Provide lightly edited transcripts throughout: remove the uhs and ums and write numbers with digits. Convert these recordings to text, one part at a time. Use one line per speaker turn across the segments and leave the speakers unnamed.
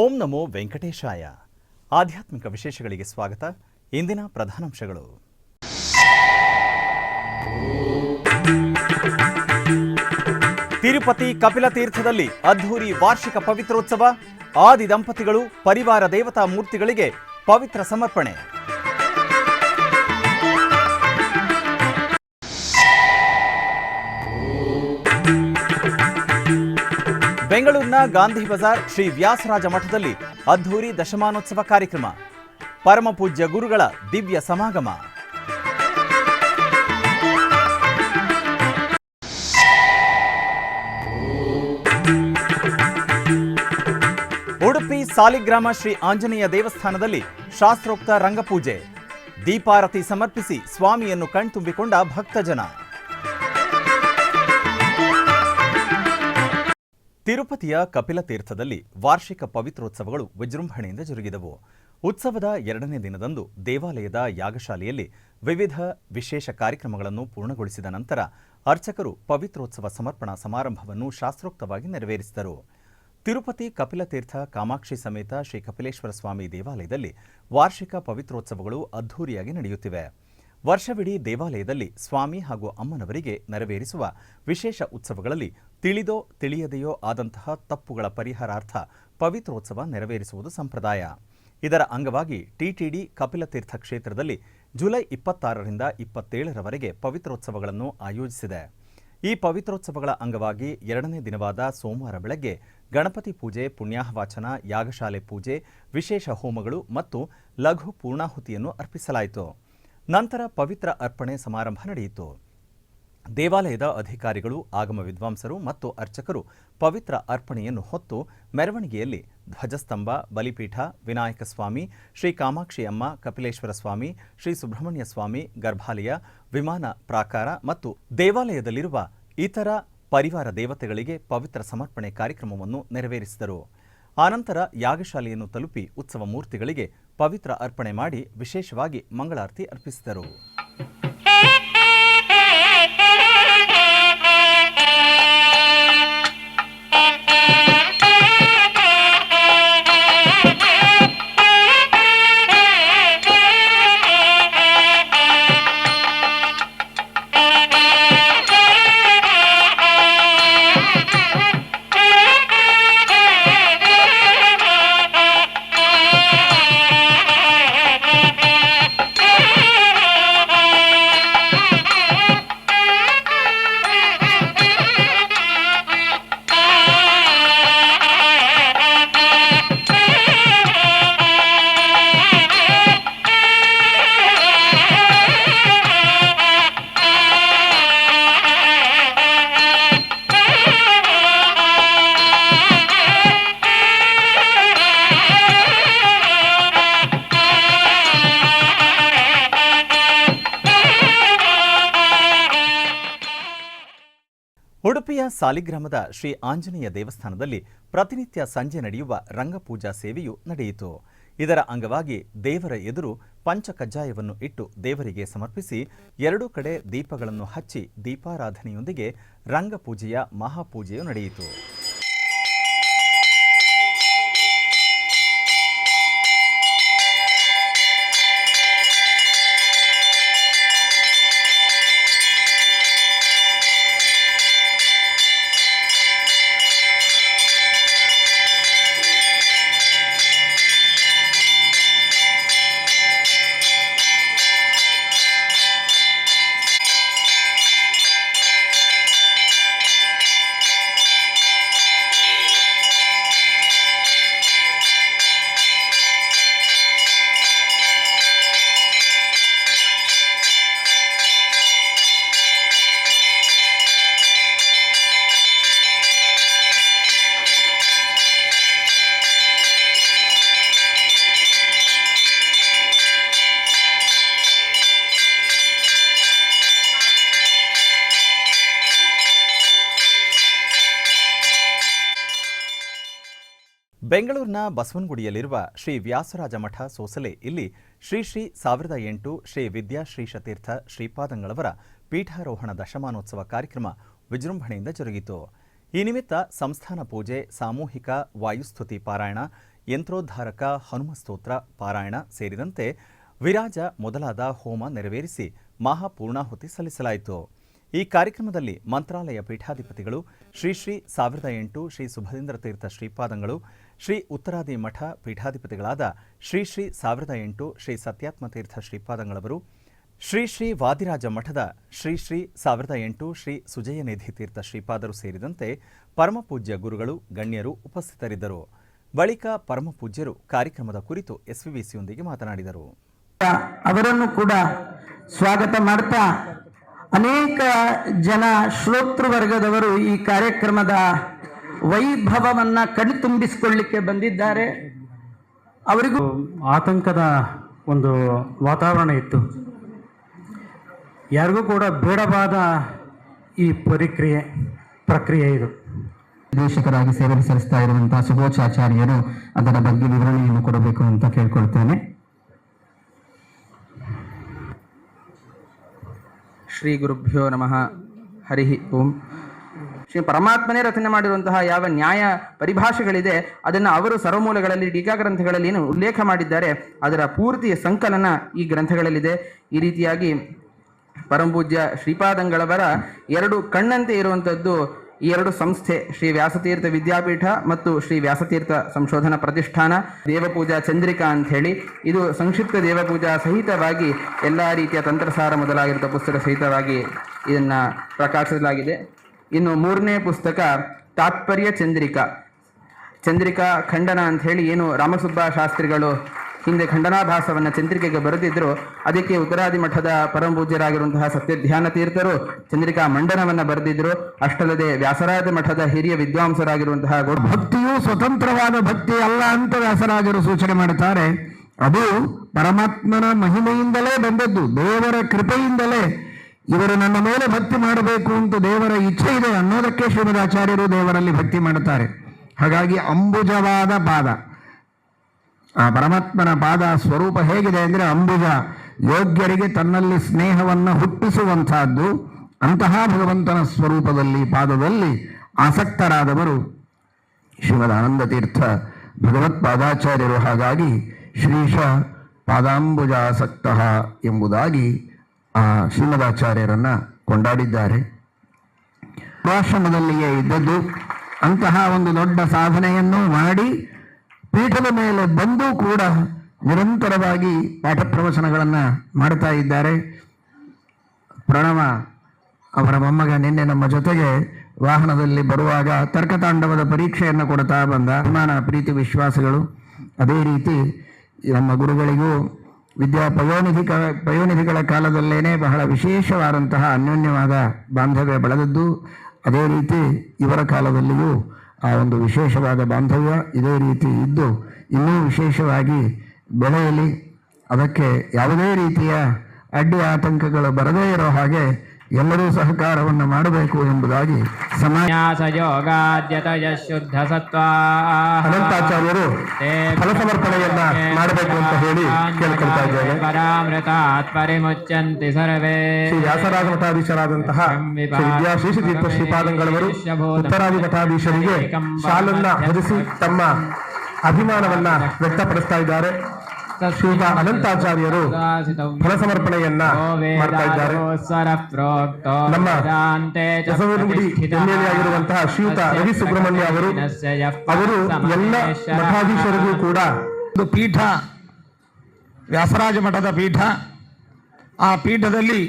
ಓಂ ನಮೋ ವೆಂಕಟೇಶಾಯ. ಆಧ್ಯಾತ್ಮಿಕ ವಿಶೇಷಗಳಿಗೆ ಸ್ವಾಗತ. ಇಂದಿನ ಪ್ರಧಾನಾಂಶಗಳು. ತಿರುಪತಿ ಕಪಿಲ ತೀರ್ಥದಲ್ಲಿ ಅದ್ಧೂರಿ ವಾರ್ಷಿಕ ಪವಿತ್ರೋತ್ಸವ. ಆದಿ ದಂಪತಿಗಳು ಪರಿವಾರ ದೇವತಾ ಮೂರ್ತಿಗಳಿಗೆ ಪವಿತ್ರ ಸಮರ್ಪಣೆ. ಬೆಂಗಳೂರಿನ ಗಾಂಧಿ ಬಜಾರ್ ಶ್ರೀ ವ್ಯಾಸರಾಜ ಮಠದಲ್ಲಿ ಅದ್ಧೂರಿ ದಶಮಾನೋತ್ಸವ ಕಾರ್ಯಕ್ರಮ. ಪರಮಪೂಜ್ಯ ಗುರುಗಳ ದಿವ್ಯ ಸಮಾಗಮ. ಉಡುಪಿ ಸಾಲಿಗ್ರಾಮ ಶ್ರೀ ಆಂಜನೇಯ ದೇವಸ್ಥಾನದಲ್ಲಿ ಶಾಸ್ತ್ರೋಕ್ತ ರಂಗಪೂಜೆ. ದೀಪಾರತಿ ಸಮರ್ಪಿಸಿ ಸ್ವಾಮಿಯನ್ನು ಕಣ್ತುಂಬಿಕೊಂಡ ಭಕ್ತಜನ. ತಿರುಪತಿಯ ಕಪಿಲ ತೀರ್ಥದಲ್ಲಿ ವಾರ್ಷಿಕ ಪವಿತ್ರೋತ್ಸವಗಳು ವಿಜೃಂಭಣೆಯಿಂದ ಜರುಗಿದವು. ಉತ್ಸವದ 2ನೇ ದಿನದಂದು ದೇವಾಲಯದ ಯಾಗಶಾಲೆಯಲ್ಲಿ ವಿವಿಧ ವಿಶೇಷ ಕಾರ್ಯಕ್ರಮಗಳನ್ನು ಪೂರ್ಣಗೊಳಿಸಿದ ನಂತರ ಅರ್ಚಕರು ಪವಿತ್ರೋತ್ಸವ ಸಮರ್ಪಣಾ ಸಮಾರಂಭವನ್ನು ಶಾಸ್ತ್ರೋಕ್ತವಾಗಿ ನೆರವೇರಿಸಿದರು. ತಿರುಪತಿ ಕಪಿಲ ತೀರ್ಥ ಕಾಮಾಕ್ಷಿ ಸಮೇತ ಶ್ರೀ ಕಪಿಲೇಶ್ವರ ಸ್ವಾಮಿ ದೇವಾಲಯದಲ್ಲಿ ವಾರ್ಷಿಕ ಪವಿತ್ರೋತ್ಸವಗಳು ಅದ್ಧೂರಿಯಾಗಿ ನಡೆಯುತ್ತಿವೆ. ವರ್ಷವಿಡೀ ದೇವಾಲಯದಲ್ಲಿ ಸ್ವಾಮಿ ಹಾಗೂ ಅಮ್ಮನವರಿಗೆ ನೆರವೇರಿಸುವ ವಿಶೇಷ ಉತ್ಸವಗಳಲ್ಲಿ ತಿಳಿದೋ ತಿಳಿಯದೆಯೋ ಆದಂತಹ ತಪ್ಪುಗಳ ಪರಿಹಾರಾರ್ಥ ಪವಿತ್ರೋತ್ಸವ ನೆರವೇರಿಸುವುದು ಸಂಪ್ರದಾಯ. ಇದರ ಅಂಗವಾಗಿ ಟಿಟಿಡಿ ಕಪಿಲ ತೀರ್ಥ ಕ್ಷೇತ್ರದಲ್ಲಿ ಜುಲೈ 26ರಿಂದ 27ರವರೆಗೆ ಪವಿತ್ರೋತ್ಸವಗಳನ್ನು ಆಯೋಜಿಸಿದೆ. ಈ ಪವಿತ್ರೋತ್ಸವಗಳ ಅಂಗವಾಗಿ 2ನೇ ದಿನವಾದ ಸೋಮವಾರ ಬೆಳಗ್ಗೆ ಗಣಪತಿ ಪೂಜೆ, ಪುಣ್ಯಾಹವಾಚನ, ಯಾಗಶಾಲೆ ಪೂಜೆ, ವಿಶೇಷ ಹೋಮಗಳು ಮತ್ತು ಲಘು ಪೂರ್ಣಾಹುತಿಯನ್ನು ಅರ್ಪಿಸಲಾಯಿತು. ನಂತರ ಪವಿತ್ರ ಅರ್ಪಣೆ ಸಮಾರಂಭ ನಡೆಯಿತು. ದೇವಾಲಯದ ಅಧಿಕಾರಿಗಳು, ಆಗಮ ವಿದ್ವಾಂಸರು ಮತ್ತು ಅರ್ಚಕರು ಪವಿತ್ರ ಅರ್ಪಣೆಯನ್ನು ಹೊತ್ತು ಮೆರವಣಿಗೆಯಲ್ಲಿ ಧ್ವಜಸ್ತಂಭ, ಬಲಿಪೀಠ, ವಿನಾಯಕ ಸ್ವಾಮಿ, ಶ್ರೀ ಕಾಮಾಕ್ಷಿ ಅಮ್ಮ, ಕಪಿಲೇಶ್ವರ ಸ್ವಾಮಿ, ಶ್ರೀ ಸುಬ್ರಹ್ಮಣ್ಯ ಸ್ವಾಮಿ, ಗರ್ಭಾಲಯ, ವಿಮಾನ ಪ್ರಾಕಾರ ಮತ್ತು ದೇವಾಲಯದಲ್ಲಿರುವ ಇತರ ಪರಿವಾರ ದೇವತೆಗಳಿಗೆ ಪವಿತ್ರ ಸಮರ್ಪಣೆ ಕಾರ್ಯಕ್ರಮವನ್ನು ನೆರವೇರಿಸಿದರು. ಆನಂತರ ಯಾಗಶಾಲೆಯನ್ನು ತಲುಪಿ ಉತ್ಸವ ಮೂರ್ತಿಗಳಿಗೆ ಪವಿತ್ರ ಅರ್ಪಣೆ ಮಾಡಿ ವಿಶೇಷವಾಗಿ ಮಂಗಳಾರತಿ ಅರ್ಪಿಸಿದರು. ಉಡುಪಿಯ ಸಾಲಿಗ್ರಾಮದ ಶ್ರೀ ಆಂಜನೇಯ ದೇವಸ್ಥಾನದಲ್ಲಿ ಪ್ರತಿನಿತ್ಯ ಸಂಜೆ ನಡೆಯುವ ರಂಗಪೂಜಾ ಸೇವೆಯು ನಡೆಯಿತು. ಇದರ ಅಂಗವಾಗಿ ದೇವರ ಎದುರು ಪಂಚಕಜ್ಜಾಯವನ್ನು ಇಟ್ಟು ದೇವರಿಗೆ ಸಮರ್ಪಿಸಿ 2 ಕಡೆ ದೀಪಗಳನ್ನು ಹಚ್ಚಿ ದೀಪಾರಾಧನೆಯೊಂದಿಗೆ ರಂಗಪೂಜೆಯ ಮಹಾಪೂಜೆಯು ನಡೆಯಿತು. ಬೆಂಗಳೂರಿನ ಬಸವನಗುಡಿಯಲ್ಲಿರುವ ಶ್ರೀ ವ್ಯಾಸರಾಜ ಮಠ ಸೋಸಲೆ ಇಲ್ಲಿ ಶ್ರೀ 1008 ಶ್ರೀ ವಿದ್ಯಾಶ್ರೀಶತೀರ್ಥ ಶ್ರೀಪಾದಂಗಳವರ ಪೀಠಾರೋಹಣ ದಶಮಾನೋತ್ಸವ ಕಾರ್ಯಕ್ರಮ ವಿಜೃಂಭಣೆಯಿಂದ ಜರುಗಿತು. ಈ ನಿಮಿತ್ತ ಸಂಸ್ಥಾನ ಪೂಜೆ, ಸಾಮೂಹಿಕ ವಾಯುಸ್ತುತಿ ಪಾರಾಯಣ, ಯಂತ್ರೋದ್ಧಾರಕ ಹನುಮ ಸ್ತೋತ್ರ ಪಾರಾಯಣ ಸೇರಿದಂತೆ ವಿರಾಜ ಮೊದಲಾದ ಹೋಮ ನೆರವೇರಿಸಿ ಮಹಾಪೂರ್ಣಾಹುತಿ ಸಲ್ಲಿಸಲಾಯಿತು. ಈ ಕಾರ್ಯಕ್ರಮದಲ್ಲಿ ಮಂತ್ರಾಲಯ ಪೀಠಾಧಿಪತಿಗಳು ಶ್ರೀ 1008 ಶ್ರೀ ಸುಭದೇಂದ್ರ ತೀರ್ಥ ಶ್ರೀಪಾದಂಗಳು, ಶ್ರೀ ಉತ್ತರಾದಿ ಮಠ ಪೀಠಾಧಿಪತಿಗಳಾದ ಶ್ರೀ 1008 ಶ್ರೀ ಸತ್ಯಾತ್ಮ ತೀರ್ಥ ಶ್ರೀಪಾದಂಗಳವರು, ಶ್ರೀ ವಾದಿರಾಜ ಮಠದ ಶ್ರೀ 1008 ಶ್ರೀ ಸುಜಯನಿಧಿ ತೀರ್ಥ ಶ್ರೀಪಾದರು ಸೇರಿದಂತೆ ಪರಮಪೂಜ್ಯ ಗುರುಗಳು ಗಣ್ಯರು ಉಪಸ್ಥಿತರಿದ್ದರು. ಬಳಿಕ ಪರಮಪೂಜ್ಯರು ಕಾರ್ಯಕ್ರಮದ ಕುರಿತು ಎಸ್ವಿಬಿಸಿಯೊಂದಿಗೆ ಮಾತನಾಡಿದರು.
ಅವರನ್ನು ಕೂಡ ಸ್ವಾಗತ ಮಾಡ್ತಾ ಅನೇಕ ಜನ ಶ್ರೋತೃವರ್ಗದವರು ಈ ಕಾರ್ಯಕ್ರಮದ ವೈಭವವನ್ನ ಕಣ್ತುಂಬಿಸಿಕೊಳ್ಳಿಕ್ಕೆ ಬಂದಿದ್ದಾರೆ. ಅವರಿಗೂ
ಆತಂಕದ ಒಂದು ವಾತಾವರಣ ಇತ್ತು. ಯಾರಿಗೂ ಕೂಡ ಬೇಡವಾದ ಈ ಪ್ರಕ್ರಿಯೆ ಇದು.
ನಿರ್ದೇಶಕರಾಗಿ ಸೇವೆ ಸಲ್ಲಿಸ್ತಾ ಇರುವಂತಹ ಸುಬೋಚಾಚಾರ್ಯರು ಅದರ ಬಗ್ಗೆ ವಿವರಣೆಯನ್ನು ಕೊಡಬೇಕು ಅಂತ ಕೇಳ್ಕೊಳ್ತೇನೆ. ಶ್ರೀ ಗುರುಭ್ಯೋ ನಮಃ. ಹರಿ ಓಂ. ಶ್ರೀ ಪರಮಾತ್ಮನೇ ರಚನೆ ಮಾಡಿರುವಂತಹ ಯಾವ ನ್ಯಾಯ ಪರಿಭಾಷೆಗಳಿದೆ ಅದನ್ನು ಅವರು ಸರ್ವಮೂಲಗಳಲ್ಲಿ ಟೀಕಾ ಗ್ರಂಥಗಳಲ್ಲಿ ಏನು ಉಲ್ಲೇಖ ಮಾಡಿದ್ದಾರೆ ಅದರ ಪೂರ್ತಿ ಸಂಕಲನ ಈ ಗ್ರಂಥಗಳಲ್ಲಿದೆ. ಈ ರೀತಿಯಾಗಿ ಪರಮಪೂಜ್ಯ ಶ್ರೀಪಾದಂಗಳವರ ಎರಡು ಕಣ್ಣಂತೆ ಇರುವಂಥದ್ದು ಈ ಎರಡು ಸಂಸ್ಥೆ, ಶ್ರೀ ವ್ಯಾಸತೀರ್ಥ ವಿದ್ಯಾಪೀಠ ಮತ್ತು ಶ್ರೀ ವ್ಯಾಸತೀರ್ಥ ಸಂಶೋಧನಾ ಪ್ರತಿಷ್ಠಾನ. ದೇವಪೂಜಾ ಚಂದ್ರಿಕಾ ಅಂತ ಹೇಳಿ ಇದು ಸಂಕ್ಷಿಪ್ತ ದೇವಪೂಜಾ ಸಹಿತವಾಗಿ ಎಲ್ಲ ರೀತಿಯ ತಂತ್ರಸಾರ ಮೊದಲಾಗಿರುವ ಪುಸ್ತಕ ಸಹಿತವಾಗಿ ಇದನ್ನು ಪ್ರಕಾಶಿಸಲಾಗಿದೆ. ಇನ್ನು ಮೂರನೇ ಪುಸ್ತಕ ತಾತ್ಪರ್ಯ ಚಂದ್ರಿಕಾ ಖಂಡನ ಅಂತ ಹೇಳಿ ಏನು ರಾಮಸುಬ್ಬ ಶಾಸ್ತ್ರಿಗಳು ಹಿಂದೆ ಖಂಡನಾಭಾಸವನ್ನು ಚಂದ್ರಿಕೆಗೆ ಬರೆದಿದ್ರು, ಅದಕ್ಕೆ ಉತ್ತರಾದಿ ಮಠದ ಪರಮಪೂಜ್ಯರಾಗಿರುವಂತಹ ಸತ್ಯಧ್ಯಾನ ತೀರ್ಥರು ಚಂದ್ರಿಕಾ ಮಂಡನವನ್ನು ಬರೆದಿದ್ರು. ಅಷ್ಟಲ್ಲದೆ ವ್ಯಾಸರಾಜ ಮಠದ ಹಿರಿಯ ವಿದ್ವಾಂಸರಾಗಿರುವಂತಹ ಭಕ್ತಿಯು ಸ್ವತಂತ್ರವಾದ ಭಕ್ತಿ ಅಲ್ಲ ಅಂತ ವ್ಯಾಸರಾಜರು ಸೂಚನೆ ಮಾಡುತ್ತಾರೆ. ಅದು ಪರಮಾತ್ಮನ ಮಹಿಮೆಯಿಂದಲೇ ಬಂದದ್ದು, ದೇವರ ಕೃಪೆಯಿಂದಲೇ ಇವರು ನನ್ನ ಮೇಲೆ ಭಕ್ತಿ ಮಾಡಬೇಕು ಅಂತ ದೇವರ ಇಚ್ಛೆ ಇದೆ ಅನ್ನೋದಕ್ಕೆ ಶ್ರೀಮದಾಚಾರ್ಯರು ದೇವರಲ್ಲಿ ಭಕ್ತಿ ಮಾಡುತ್ತಾರೆ. ಹಾಗಾಗಿ ಅಂಬುಜವಾದ ಪಾದ, ಆ ಪರಮಾತ್ಮನ ಪಾದ ಸ್ವರೂಪ ಹೇಗಿದೆ ಅಂದರೆ ಅಂಬುಜ, ಯೋಗ್ಯರಿಗೆ ತನ್ನಲ್ಲಿ ಸ್ನೇಹವನ್ನು ಹುಟ್ಟಿಸುವಂತಹದ್ದು. ಅಂತಹ ಭಗವಂತನ ಸ್ವರೂಪದಲ್ಲಿ ಪಾದದಲ್ಲಿ ಆಸಕ್ತರಾದವರು ಶ್ರೀಮದ್ ಆನಂದ ತೀರ್ಥ ಭಗವತ್ಪಾದಾಚಾರ್ಯರು. ಹಾಗಾಗಿ ಶ್ರೀಶ ಪಾದಾಂಬುಜಾಸಕ್ತ ಎಂಬುದಾಗಿ ಆ ಶ್ರೀಮದಾಚಾರ್ಯರನ್ನ ಕೊಂಡಾಡಿದ್ದಾರೆ. ಆಶ್ರಮದಲ್ಲಿಯೇ ಇದ್ದದ್ದು, ಅಂತಹ ಒಂದು ದೊಡ್ಡ ಸಾಧನೆಯನ್ನು ಮಾಡಿ ಪೀಠದ ಮೇಲೆ ಬಂದು ಕೂಡ ನಿರಂತರವಾಗಿ ಪಾಠ ಪ್ರವಚನಗಳನ್ನು ಮಾಡ್ತಾ ಇದ್ದಾರೆ. ಪ್ರಣವ ಅವರ ಮೊಮ್ಮಗ ನಿನ್ನೆ ನಮ್ಮ ಜೊತೆಗೆ ವಾಹನದಲ್ಲಿ ಬರುವಾಗ ತರ್ಕತಾಂಡವದ ಪರೀಕ್ಷೆಯನ್ನು ಕೊಡ್ತಾ ಬಂದ. ಅಭಿಮಾನ, ಪ್ರೀತಿ, ವಿಶ್ವಾಸಗಳು ಅದೇ ರೀತಿ ನಮ್ಮ ಗುರುಗಳಿಗೂ ಪಯೋನಿಧಿಗಳ ಕಾಲದಲ್ಲೇನೆ ಬಹಳ ವಿಶೇಷವಾದಂತಹ ಅನ್ಯೋನ್ಯವಾದ ಬಾಂಧವ್ಯ ಬೆಳೆದದ್ದು. ಅದೇ ರೀತಿ ಇವರ ಕಾಲದಲ್ಲಿಯೂ ಆ ಒಂದು ವಿಶೇಷವಾದ ಬಾಂಧವ್ಯ ಇದೇ ರೀತಿ ಇದ್ದು ಇನ್ನೂ ವಿಶೇಷವಾಗಿ ಬೆಳೆಯಲಿ. ಅದಕ್ಕೆ ಯಾವುದೇ ರೀತಿಯ ಅಡ್ಡಿ ಆತಂಕಗಳು ಬರದೇ ಇರೋ ಹಾಗೆ ಎಲ್ಲರೂ ಸಹಕಾರವನ್ನು ಮಾಡಬೇಕು ಎಂಬುದಾಗಿ ಅನಂತಾಚಾರ್ಯರು ಫಲ ಸಮರ್ಪಣೆಯನ್ನ ಮಾಡಬೇಕು ಅಂತ ಹೇಳಿ ಕೇಳ್ಕೊಳ್ತಾ ಇದ್ದೇನೆ. ಶ್ರೀ ವ್ಯಾಸರಾಜ ಮಠಾಧೀಶರಾದಂತಹ ಶ್ರೀ ವಿದ್ಯಾಶೇಷ ತೀರ್ಥ ಶ್ರೀಪಾದಂಗಳವರು ಉತ್ತರಾದಿ ಮಠಾಧೀಶರಿಗೆ ಶಾಲನ್ನ ಹೊದಿಸಿ ತಮ್ಮ ಅಭಿಮಾನವನ್ನ ವ್ಯಕ್ತಪಡಿಸ್ತಾ ಇದ್ದಾರೆ. ಶ್ರೀಯುತ ಅನಂತಾಚಾರ್ಯರು ಫಲ ಸಮರ್ಪಣೆಯನ್ನ ಮಾಡ್ತಾ ಇದ್ದಾರೆ. ನಮ್ಮ ಹೊಸಗುಡಿ ಎಮ್ಮೆಲೆಯಾಗಿರುವಂತಹ ಶ್ರೀಯುತ ರವಿ ಸುಬ್ರಹ್ಮಣ್ಯ ಅವರು ಎಲ್ಲ ಮಠಾಧೀಶರಿಗೂ ಕೂಡ ಒಂದು ಪೀಠ, ವ್ಯಾಸರಾಜ ಮಠದ ಪೀಠ, ಆ ಪೀಠದಲ್ಲಿ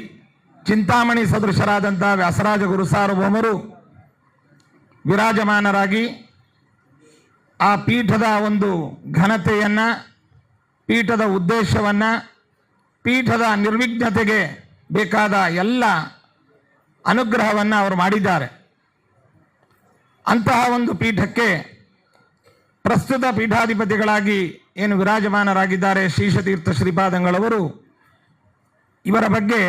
ಚಿಂತಾಮಣಿ ಸದೃಶರಾದಂತಹ ವ್ಯಾಸರಾಜ ಗುರು ಸಾರ್ವಭೌಮರು ವಿರಾಜಮಾನರಾಗಿ ಆ ಪೀಠದ ಒಂದು ಘನತೆಯನ್ನ, ಪೀಠದ ಉದ್ದೇಶವನ್ನು, ಪೀಠದ ನಿರ್ವಿಘ್ನತೆಗೆ ಬೇಕಾದ ಎಲ್ಲ ಅನುಗ್ರಹವನ್ನು ಅವರು ಮಾಡಿದ್ದಾರೆ. ಅಂತಹ ಒಂದು ಪೀಠಕ್ಕೆ ಪ್ರಸ್ತುತ ಪೀಠಾಧಿಪತಿಗಳಾಗಿ ಏನು ವಿರಾಜಮಾನರಾಗಿದ್ದಾರೆ ಶೇಷತೀರ್ಥ ಶ್ರೀಪಾದಂಗಳವರು, ಇವರ ಬಗ್ಗೆ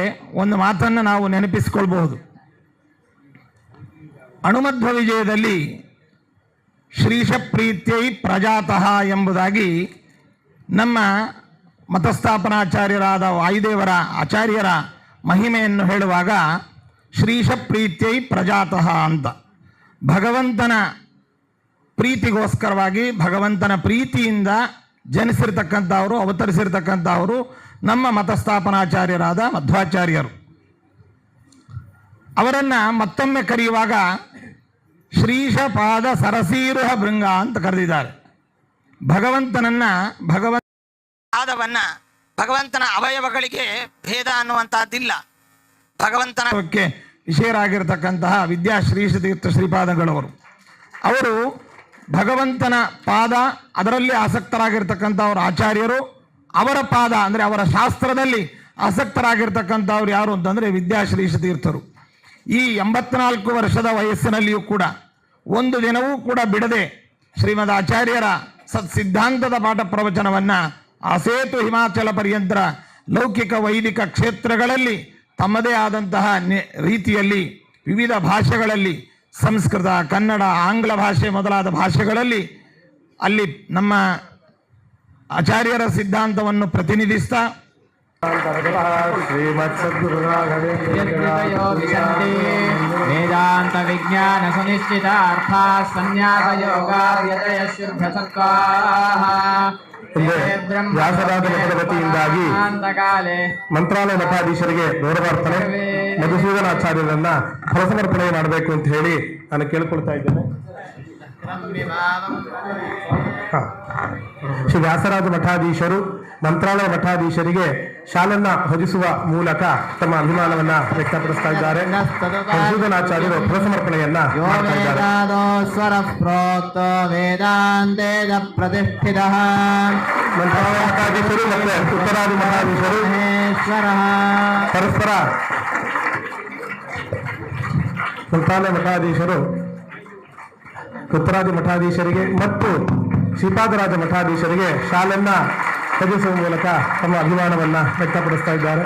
ಒಂದು ಮಾತನ್ನು ನಾವು ನೆನಪಿಸಿಕೊಳ್ಬಹುದು. ಅಣುಮಧ್ವ ವಿಜಯದಲ್ಲಿ ಶ್ರೀಶ ಪ್ರೀತ್ಯೈ ಪ್ರಜಾತಃ ಎಂಬುದಾಗಿ ನಮ್ಮ ಮತಸ್ಥಾಪನಾಚಾರ್ಯರಾದ ವಾಯುದೇವರ ಆಚಾರ್ಯರ ಮಹಿಮೆಯನ್ನು ಹೇಳುವಾಗ ಶ್ರೀಶ ಪ್ರೀತ್ಯೈ ಪ್ರಜಾತಃ ಅಂತ ಭಗವಂತನ
ಪ್ರೀತಿಗೋಸ್ಕರವಾಗಿ ಭಗವಂತನ ಪ್ರೀತಿಯಿಂದ ಜನಿಸಿರ್ತಕ್ಕಂಥವರು, ಅವತರಿಸಿರ್ತಕ್ಕಂಥವರು ನಮ್ಮ ಮತಸ್ಥಾಪನಾಚಾರ್ಯರಾದ ಮಧ್ವಾಚಾರ್ಯರು. ಅವರನ್ನು ಮತ್ತೊಮ್ಮೆ ಕರೆಯುವಾಗ ಶ್ರೀಶ ಪಾದ ಸರಸೀರುಹ ಭೃಂಗ ಅಂತ ಕರೆದಿದ್ದಾರೆ. ಭಗವಂತನ ಅವಯವಗಳಿಗೆ ಭೇದ ಅನ್ನುವಂಥದ್ದಿಲ್ಲ. ಭಗವಂತನ ವಿಷಯರಾಗಿರ್ತಕ್ಕಂತಹ ವಿದ್ಯಾಶ್ರೀಷತೀರ್ಥ ಶ್ರೀಪಾದಗಳವರು, ಅವರು ಭಗವಂತನ ಪಾದ ಅದರಲ್ಲಿ ಆಸಕ್ತರಾಗಿರ್ತಕ್ಕಂಥವ್ರು ಆಚಾರ್ಯರು. ಅವರ ಪಾದ ಅಂದರೆ ಅವರ ಶಾಸ್ತ್ರದಲ್ಲಿ ಆಸಕ್ತರಾಗಿರ್ತಕ್ಕಂಥವ್ರು ಯಾರು ಅಂತಂದರೆ ವಿದ್ಯಾಶ್ರೀಷತೀರ್ಥರು. ಈ 84 ವರ್ಷದ ವಯಸ್ಸಿನಲ್ಲಿಯೂ ಕೂಡ ಒಂದು ದಿನವೂ ಕೂಡ ಬಿಡದೆ ಶ್ರೀಮದ್ ಆಚಾರ್ಯರ ಸಿದ್ಧಾಂತದ ಪಾಠ ಪ್ರವಚನವನ್ನು ಆಸೇತು ಹಿಮಾಚಲ ಪರ್ಯಂತರ ಲೌಕಿಕ ವೈದಿಕ ಕ್ಷೇತ್ರಗಳಲ್ಲಿ ತಮ್ಮದೇ ಆದಂತಹ ರೀತಿಯಲ್ಲಿ ವಿವಿಧ ಭಾಷೆಗಳಲ್ಲಿ, ಸಂಸ್ಕೃತ, ಕನ್ನಡ, ಆಂಗ್ಲ ಭಾಷೆ ಮೊದಲಾದ ಭಾಷೆಗಳಲ್ಲಿ ಅಲ್ಲಿ ನಮ್ಮ ಆಚಾರ್ಯರ ಸಿದ್ಧಾಂತವನ್ನು ಪ್ರತಿನಿಧಿಸ್ತಾ
ವೇದಾಂತ ವಿಜ್ಞಾನ ಸುನಿಶ್ಚಿತ ಅರ್ಥ ಸನ್ಯಾಸ ಯೋಗಾರ್ಯತಯ ಶುದ್ಧ ಸತ್ವಾಹ
ವ್ಯಾಸರಾಜ ಮಠದ ವತಿಯಿಂದಾಗಿ ಮಂತ್ರಾಲಯ ಮಠಾಧೀಶರಿಗೆ ಗೌರವಾರ್ಪಣೆ, ಮಧುಸೂದನಾಚಾರ್ಯರನ್ನ ಫಲಸಮರ್ಪಣೆ ಮಾಡಬೇಕು ಅಂತ ಹೇಳಿ ನಾನು ಕೇಳ್ಕೊಳ್ತಾ ಇದ್ದೇನೆ. ಶ್ರೀ ವ್ಯಾಸರಾಜ ಮಠಾಧೀಶರು ಮಂತ್ರಾಲಯ ಮಠಾಧೀಶರಿಗೆ ಶಾಲನ್ನ ಹೊದಿಸುವ ಮೂಲಕ ತಮ್ಮ ಅಭಿಮಾನವನ್ನ ವ್ಯಕ್ತಪಡಿಸ್ತಾ ಇದ್ದಾರೆ. ಮಧುಸೂದನಾಚಾರ್ಯರು ಫಲಸಮರ್ಪಣೆಯನ್ನ ಮಾಡ್ತಾ ಇದ್ದಾರೆ.
ಪ್ರತಿಷ್ಠಿತ
ಮಂತ್ರಾಲಯ ಮಠಾಧೀಶರು ಮತ್ತೆ ಉತ್ತರಾದಿ ಮಠಾಧೀಶರು ಪರಸ್ಪರ ಮಂತ್ರಾಲಯ ಮಠಾಧೀಶರು ಉತ್ತರಾದಿ ಮಠಾಧೀಶರಿಗೆ ಮತ್ತು ಶ್ರೀಪಾದರಾಜ ಮಠಾಧೀಶರಿಗೆ ಶಾಲನ್ನ ಹೊದಿಸುವ ಮೂಲಕ ತಮ್ಮ ಅಭಿಮಾನವನ್ನ ವ್ಯಕ್ತಪಡಿಸ್ತಾ ಇದ್ದಾರೆ.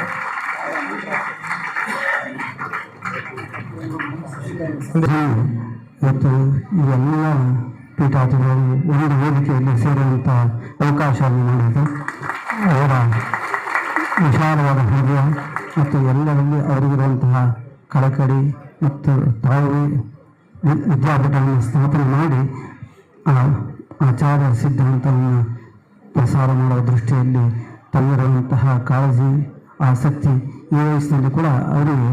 ಮತ್ತು ಈ ಎಲ್ಲ ಪೀಠಾಧಿಗಳು ಒಂದು ವೇದಿಕೆಯಲ್ಲಿ ಸೇರುವಂಥ ಅವಕಾಶವನ್ನು ಮಾಡಿದ್ದು ಅವರ ವಿಶಾಲವಾದ ಹೃದಯ ಮತ್ತು ಎಲ್ಲರಲ್ಲಿ ಅವರಿಗಿರುವಂತಹ ಕಳಕಳಿ ಮತ್ತು ತಾವು ವಿದ್ಯಾಪೀಠವನ್ನು ಸ್ಥಾಪನೆ ಮಾಡಿ ಆಚಾರ್ಯ ಸಿದ್ಧಾಂತವನ್ನು ಪ್ರಸಾರ ಮಾಡುವ ದೃಷ್ಟಿಯಲ್ಲಿ ತಮ್ಮಿರುವಂತಹ ಕಾಳಜಿ, ಆಸಕ್ತಿ ಈ ವಯಸ್ಸಿನಲ್ಲಿ ಕೂಡ ಅವರಿಗೆ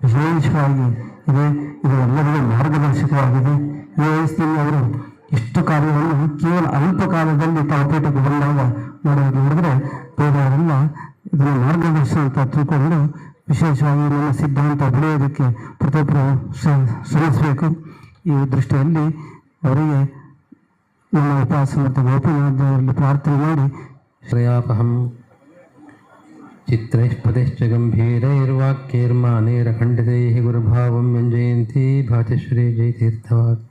ವಿಶೇಷವಾಗಿ ಇದೆ. ಇದು ಎಲ್ಲರಿಗೂ ಮಾರ್ಗದರ್ಶಕವಾಗಿದೆ. ಈ ವಯಸ್ಸಿನಲ್ಲಿ ಅವರು ಇಷ್ಟು ಕಾರ್ಯವನ್ನು ಕೇವಲ ಅಲ್ಪ ಕಾಲದಲ್ಲಿ ತಾವು ಪೀಠಕ್ಕೆ ಬಂದಾಗ ಮಾಡುವುದು ನೋಡಿದ್ರೆ ಬೇರೆಯವರೆಲ್ಲ ಇದನ್ನು ಮಾರ್ಗದರ್ಶನ ಅಂತ ತಿಳ್ಕೊಂಡು ವಿಶೇಷವಾಗಿ ನಮ್ಮ ಸಿದ್ಧಾಂತ ಬೆಳೆಯೋದಕ್ಕೆ ಪ್ರತಿಯೊಬ್ಬರು ಶ್ರಮಿಸಬೇಕು. ಈ ದೃಷ್ಟಿಯಲ್ಲಿ ಅವರಿಗೆ ನಮ್ಮ ಉಪವಾಸ ಮತ್ತು ಗೋಪಿನಾಥರಲ್ಲಿ ಪ್ರಾರ್ಥನೆ ಮಾಡಿ
ಶ್ರೇಯಾಪಹಂ ಚಿತ್ರೈಃಪದೈಶ್ಚ ಗಂಭೀರೈರ್ವಾಕ್ಯೈರ್ಮಾನೈರಖಂಡಿತೈಃ ಗುರುಭಾವಂ ವ್ಯಂಜಯಂತಿ ಭಾತಿಶ್ರೀ ಜಯತೀರ್ಥವಾಗ್.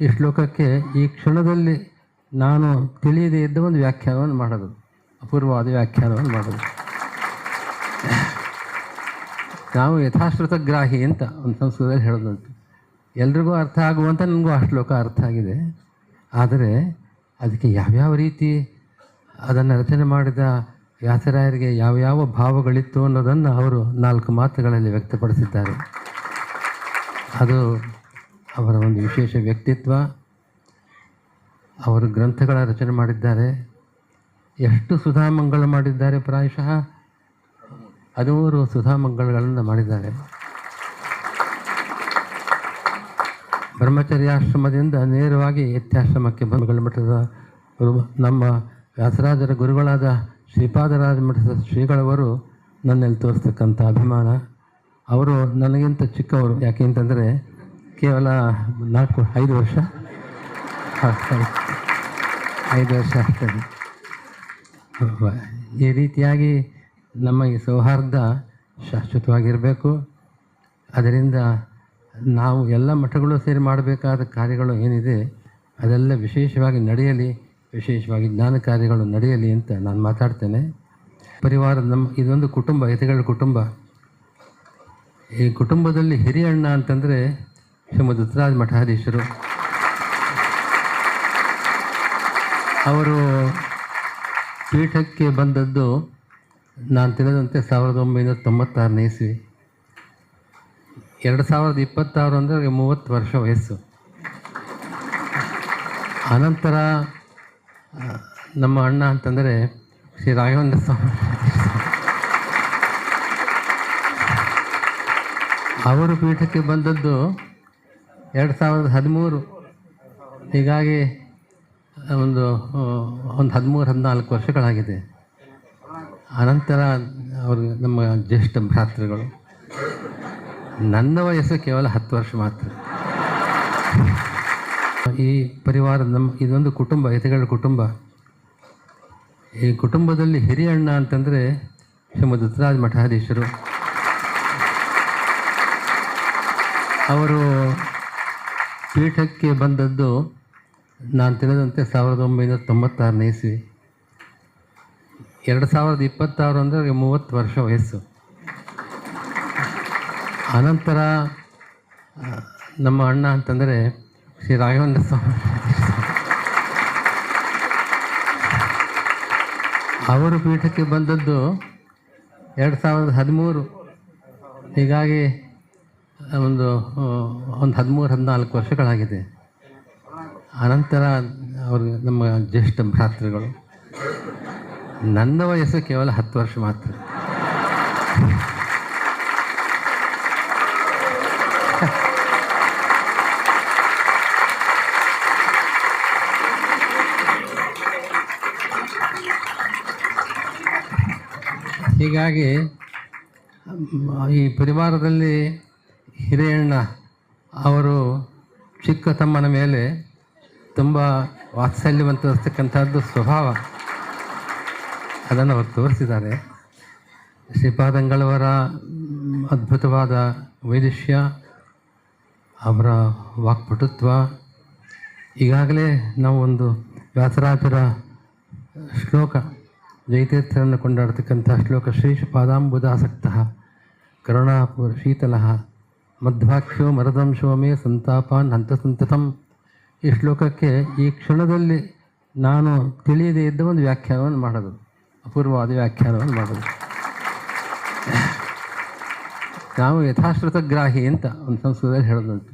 ಈ ಶ್ಲೋಕಕ್ಕೆ ಈ ಕ್ಷಣದಲ್ಲಿ ನಾನು ತಿಳಿಯದೇ ಇದ್ದ ಒಂದು ವ್ಯಾಖ್ಯಾನವನ್ನು ಮಾಡೋದು, ಅಪೂರ್ವವಾದ ವ್ಯಾಖ್ಯಾನವನ್ನು ಮಾಡೋದು. ನಾವು ಯಥಾಶ್ರುತಗ್ರಾಹಿ ಅಂತ ಒಂದು ಸಂಸ್ಕೃತದಲ್ಲಿ ಹೇಳೋದುಂಟು. ಎಲ್ರಿಗೂ ಅರ್ಥ ಆಗುವಂಥ ನನಗೂ ಆ ಶ್ಲೋಕ ಅರ್ಥ ಆಗಿದೆ. ಆದರೆ ಅದಕ್ಕೆ ಯಾವ್ಯಾವ ರೀತಿ ಅದನ್ನು ರಚನೆ ಮಾಡಿದ ವ್ಯಾಸರಾಯರಿಗೆ ಯಾವ್ಯಾವ ಭಾವಗಳಿತ್ತು ಅನ್ನೋದನ್ನು ಅವರು 4 ಮಾತುಗಳಲ್ಲಿ ವ್ಯಕ್ತಪಡಿಸಿದ್ದಾರೆ. ಅದು ಅವರ ಒಂದು ವಿಶೇಷ ವ್ಯಕ್ತಿತ್ವ. ಅವರು ಗ್ರಂಥಗಳ ರಚನೆ ಮಾಡಿದ್ದಾರೆ. ಎಷ್ಟು ಸುಧಾಮಂಗಳ ಮಾಡಿದ್ದಾರೆ, ಪ್ರಾಯಶಃ 13 ಸುಧಾಮಂಗಳಗಳನ್ನು ಮಾಡಿದ್ದಾರೆ. ಬ್ರಹ್ಮಚರ್ಯಾಶ್ರಮದಿಂದ ನೇರವಾಗಿ ಯತ್ಯಾಶ್ರಮಕ್ಕೆ ಬಂದು ಮಠದ ನಮ್ಮ ವ್ಯಾಸರಾಜರ ಗುರುಗಳಾದ ಶ್ರೀಪಾದರಾಜ ಮಠದ ಶ್ರೀಗಳವರು ನನ್ನಲ್ಲಿ ತೋರಿಸ್ತಕ್ಕಂಥ ಅಭಿಮಾನ. ಅವರು ನನಗಿಂತ ಚಿಕ್ಕವರು, ಯಾಕೆ ಅಂತಂದರೆ ಕೇವಲ 5 ವರ್ಷ ಅಷ್ಟೇ. ಈ ರೀತಿಯಾಗಿ ನಮ್ಮ ಈ ಸೌಹಾರ್ದ ಶಾಶ್ವತವಾಗಿರಬೇಕು. ಅದರಿಂದ ನಾವು ಎಲ್ಲ ಮಠಗಳು ಸೇರಿ ಮಾಡಬೇಕಾದ ಕಾರ್ಯಗಳು ಏನಿದೆ ಅದೆಲ್ಲ ವಿಶೇಷವಾಗಿ ನಡೆಯಲಿ, ವಿಶೇಷವಾಗಿ ಜ್ಞಾನ ಕಾರ್ಯಗಳು ನಡೆಯಲಿ ಅಂತ ನಾನು ಮಾತಾಡ್ತೇನೆ. ಪರಿವಾರದ ಇದೊಂದು ಕುಟುಂಬ, ಯತಿಗಳ ಕುಟುಂಬ. ಈ ಕುಟುಂಬದಲ್ಲಿ ಹಿರಿಯಣ್ಣ ಅಂತಂದರೆ ಶ್ರೀಮದ್ ಉತ್ತರಾದಿ ಮಠಾಧೀಶರು. ಅವರು ಪೀಠಕ್ಕೆ ಬಂದದ್ದು ನಾನು ತಿಳಿದಂತೆ 1996ನೇ ಇಸ್ವಿ. 2026 ಅಂದರೆ 30 ವರ್ಷ ವಯಸ್ಸು. ಆನಂತರ ನಮ್ಮ ಅಣ್ಣ ಅಂತಂದರೆ ಶ್ರೀ ರಾಘವೇಂದ್ರ ಸ್ವಾಮಿ, ಅವರು ಪೀಠಕ್ಕೆ ಬಂದದ್ದು 2013. ಹೀಗಾಗಿ ಒಂದು 13-14 ವರ್ಷಗಳಾಗಿದೆ. ಅನಂತರ ಅವರು ನಮ್ಮ ಜ್ಯೇಷ್ಠ ಭ್ರಾತೃಗಳು. ನನ್ನ ವಯಸ್ಸು ಕೇವಲ 10 ವರ್ಷ ಮಾತ್ರ. ಈ ಪರಿವಾರ ಇದೊಂದು ಕುಟುಂಬ, ಯತಿಗಳ ಕುಟುಂಬ. ಈ ಕುಟುಂಬದಲ್ಲಿ ಹಿರಿಯ ಅಣ್ಣ ಅಂತಂದರೆ ಶ್ರೀಮದ್ ಋತುರಾಜ ಮಠಾಧೀಶರು. ಅವರು ಪೀಠಕ್ಕೆ ಬಂದದ್ದು ನಾನು ತಿಳಿದಂತೆ 1996ನೇ ಇಸ್ವಿ. 2026 ಅಂದರೆ 30 ವರ್ಷ ವಯಸ್ಸು. ಅನಂತರ ನಮ್ಮ ಅಣ್ಣ ಅಂತಂದರೆ ಶ್ರೀ ರಾಘವೇಂದ್ರ ಸ್ವಾಮಿ, ಅವರು ಪೀಠಕ್ಕೆ ಬಂದದ್ದು 2013. ಹೀಗಾಗಿ ಒಂದು 13-14 ವರ್ಷಗಳಾಗಿದೆ. ಅನಂತರ ಅವರು ನಮ್ಮ ಜ್ಯೇಷ್ಠ ಭ್ರಾತೃಗಳು. ನನ್ನ ವಯಸ್ಸು ಕೇವಲ 10 ವರ್ಷ ಮಾತ್ರ. ಹೀಗಾಗಿ ಈ ಪರಿವಾರದಲ್ಲಿ ಹಿರಿಯಣ್ಣ ಅವರು ಚಿಕ್ಕ ತಮ್ಮನ ಮೇಲೆ ತುಂಬ ವಾತ್ಸಲ್ಯವನ್ನು ತೋರಿಸ್ತಕ್ಕಂಥದ್ದು ಸ್ವಭಾವ, ಅದನ್ನು ಅವರು ತೋರಿಸಿದ್ದಾರೆ. ಶ್ರೀಪಾದಂಗಳವರ ಅದ್ಭುತವಾದ ವೈದುಷ್ಯ, ಅವರ ವಾಕ್ಪಟುತ್ವ. ಈಗಾಗಲೇ ನಾವು ಒಂದು ವ್ಯಾಸರಾಜರ ಶ್ಲೋಕ, ಜಯತೀರ್ಥರನ್ನು ಕೊಂಡಾಡ್ತಕ್ಕಂಥ ಶ್ಲೋಕ, ಶ್ರೀಪಾದಾಂಬುದಾಸಕ್ತ ಕರುಣಾಪೂರ ಶೀತಲ ಮಧ್ವಾಕ್ಷೋ ಮರದಂಶೋ ಮೇ ಸಂತಾಪಾನ್ ಹಂತಸಂತತಂ. ಈ ಶ್ಲೋಕಕ್ಕೆ ಈ ಕ್ಷಣದಲ್ಲಿ ನಾನು ತಿಳಿಯದೇ ಇದ್ದ ಒಂದು ವ್ಯಾಖ್ಯಾನವನ್ನು ಮಾಡೋದು, ಅಪೂರ್ವವಾದ ವ್ಯಾಖ್ಯಾನವನ್ನು ಮಾಡೋದು. ನಾವು ಯಥಾಶ್ರುತಗ್ರಾಹಿ ಅಂತ ಒಂದು ಸಂಸ್ಕೃತದಲ್ಲಿ ಹೇಳೋದಂತೆ.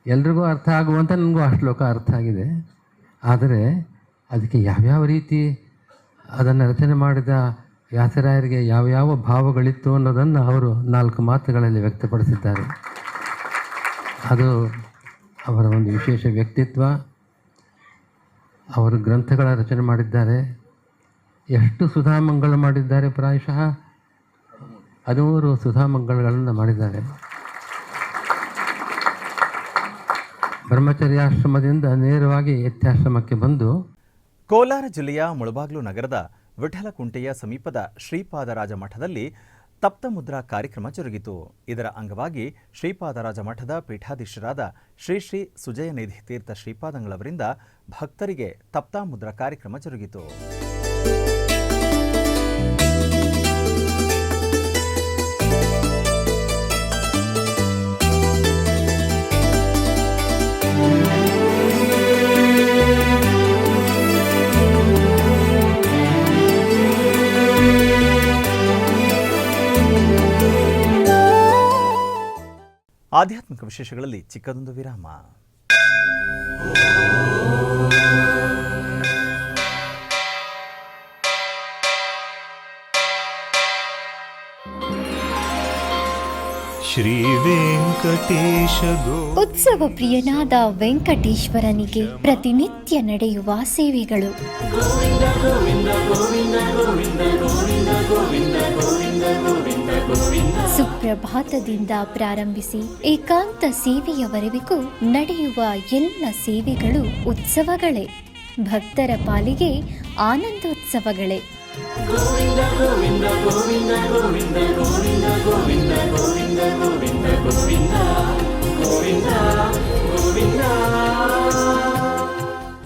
ಎಲ್ರಿಗೂ ಅರ್ಥ ಆಗುವಂಥ ನನಗೂ ಆ ಶ್ಲೋಕ ಅರ್ಥ ಆಗಿದೆ. ಆದರೆ ಅದಕ್ಕೆ ಯಾವ್ಯಾವ ರೀತಿ ಅದನ್ನು ರಚನೆ ಮಾಡಿದ ವ್ಯಾಸರಾಯರಿಗೆ ಯಾವ್ಯಾವ ಭಾವಗಳಿತ್ತು ಅನ್ನೋದನ್ನು ಅವರು 4 ಮಾತುಗಳಲ್ಲಿ ವ್ಯಕ್ತಪಡಿಸಿದ್ದಾರೆ. ಅದು ಅವರ ಒಂದು ವಿಶೇಷ ವ್ಯಕ್ತಿತ್ವ. ಅವರು ಗ್ರಂಥಗಳ ರಚನೆ ಮಾಡಿದ್ದಾರೆ. ಎಷ್ಟು ಸುಧಾಮಂಗಳ ಮಾಡಿದ್ದಾರೆ, ಪ್ರಾಯಶಃ 13 ಸುಧಾಮಂಗಳಗಳನ್ನು ಮಾಡಿದ್ದಾರೆ. ಬ್ರಹ್ಮಚರ್ಯಾಶ್ರಮದಿಂದ ನೇರವಾಗಿ ಯತ್ಯಾಶ್ರಮಕ್ಕೆ ಬಂದು
ಕೋಲಾರ ಜಿಲ್ಲೆಯ ಮುಳಬಾಗ್ಲು ನಗರದ ವಿಠಲಕುಂಟೆಯ ಸಮೀಪದ ಶ್ರೀಪಾದರಾಜ ಮಠದಲ್ಲಿ ತಪ್ತಮುದ್ರಾ ಕಾರ್ಯಕ್ರಮ ಜರುಗಿತು. ಇದರ ಅಂಗವಾಗಿ ಶ್ರೀಪಾದರಾಜ ಮಠದ ಪೀಠಾಧೀಶರಾದ ಶ್ರೀ ಶ್ರೀ ಸುಜಯನಿಧಿ ತೀರ್ಥ ಶ್ರೀಪಾದಂಗಳವರಿಂದ ಭಕ್ತರಿಗೆ ತಪ್ತಾಮುದ್ರಾ ಕಾರ್ಯಕ್ರಮ ಜರುಗಿತು. ಆಧ್ಯಾತ್ಮಿಕ ವಿಶೇಷಗಳಲ್ಲಿ ಚಿಕ್ಕದೊಂದು ವಿರಾಮ.
ಶ್ರೀ ವೆಂಕಟೇಶ
ಉತ್ಸವ ಪ್ರಿಯನಾದ ವೆಂಕಟೇಶ್ವರನಿಗೆ ಪ್ರತಿನಿತ್ಯ ನಡೆಯುವ ಸೇವೆಗಳು. ಸುಪ್ರಭಾತದಿಂದ ಪ್ರಾರಂಭಿಸಿ ಏಕಾಂತ ಸೇವೆಯವರೆಗೂ ನಡೆಯುವ ಎಲ್ಲ ಸೇವೆಗಳು ಉತ್ಸವಗಳೇ. ಭಕ್ತರ ಪಾಲಿಗೆ ಆನಂದೋತ್ಸವಗಳೇ.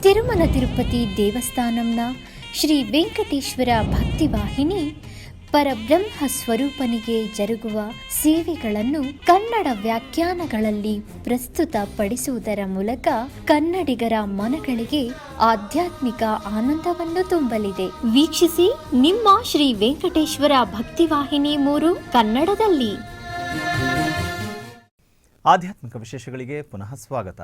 ತಿರುಮಲ ತಿರುಪತಿ ದೇವಸ್ಥಾನಂನ ಶ್ರೀ ವೆಂಕಟೇಶ್ವರ ಭಕ್ತಿವಾಹಿನಿ ಪರಬ್ರಹ್ಮ ಸ್ವರೂಪನಿಗೆ ಜರುಗುವ ಸೇವೆಗಳನ್ನು ಕನ್ನಡ ವ್ಯಾಖ್ಯಾನಗಳಲ್ಲಿ ಪ್ರಸ್ತುತಪಡಿಸುವುದರ ಮೂಲಕ ಕನ್ನಡಿಗರ ಮನಗಳಿಗೆ ಆಧ್ಯಾತ್ಮಿಕ ಆನಂದವನ್ನು ತುಂಬಲಿದೆ. ವೀಕ್ಷಿಸಿ ನಿಮ್ಮ ಶ್ರೀ ವೆಂಕಟೇಶ್ವರ ಭಕ್ತಿವಾಹಿನಿ 3 ಕನ್ನಡದಲ್ಲಿ.
ಆಧ್ಯಾತ್ಮಿಕ ವಿಶೇಷಗಳಿಗೆ ಪುನಃ ಸ್ವಾಗತ.